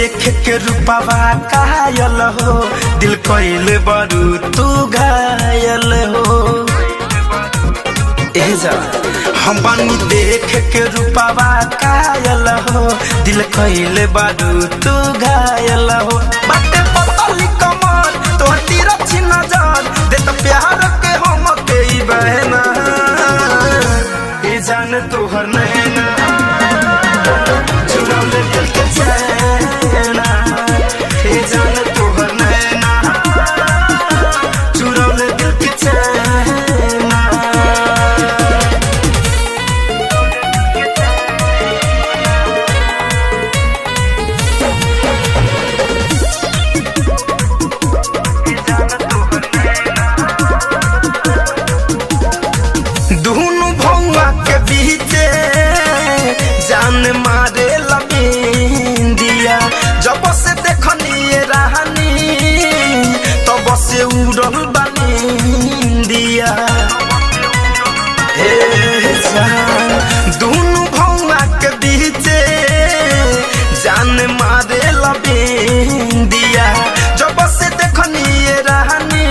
देख के रूपवा कायल हो, दिल कइले बरू तू घायल हो। हम बानी देख के रूपवा कायल हो, दिल कइले बरू तू घायल हो। बाटे पतली कमर तो तिरछी नजर दे तो प्यार के हम के बहना जान तोहर नैना चुरा ले दिल के चैना। जान तोहर नैना चुरा ले दिल के चैना। दोनों भौवा के बीचे जान मारे लबिंदिया, जब से देखनी रानी तब से उड़ल बनिंदिया। दोनों भौवा के बीचे जान मारे लबिंदिया, जब से देखनी रानी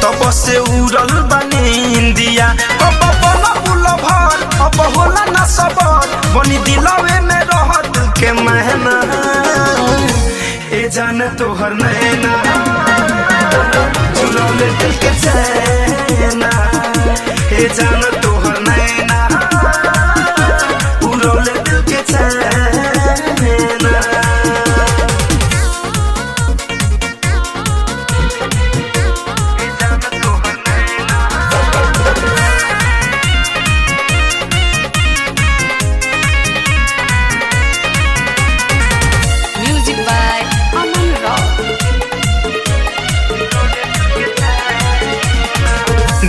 तब से उड़ल बनिंदिया। कब बना बुला भर अब होला ना सबर, बनी दिलवे में रहत के महना। जान तोहर नैना चुरा ले दिल के चैना। जान तोहर नैना उड़ा ले दिल के चैना।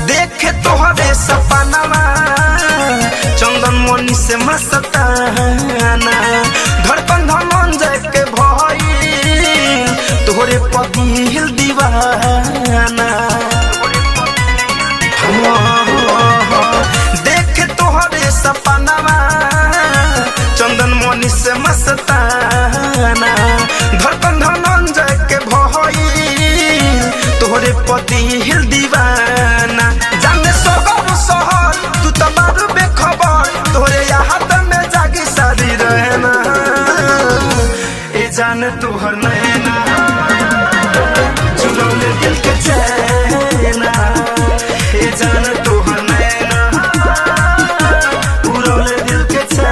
देखे तोहरे सपनावा चंदन मनी से मस्ताना, धड़कन धनंजय के भई तोहरे पदिल दीवाना। देखे तोहरे सपनावा चंदन मनी से मस्ताना, धड़कन धनंजय के भई तोहरे पदिल दीवाना। जाने सोगर सहर तू तो बारू बेखबर, तोहरे याद में जागी सारी रहना। जान तोहर नैना चुरा ले दिल के चैना। जान तोहर नैना उड़ा ले दिल के चैना।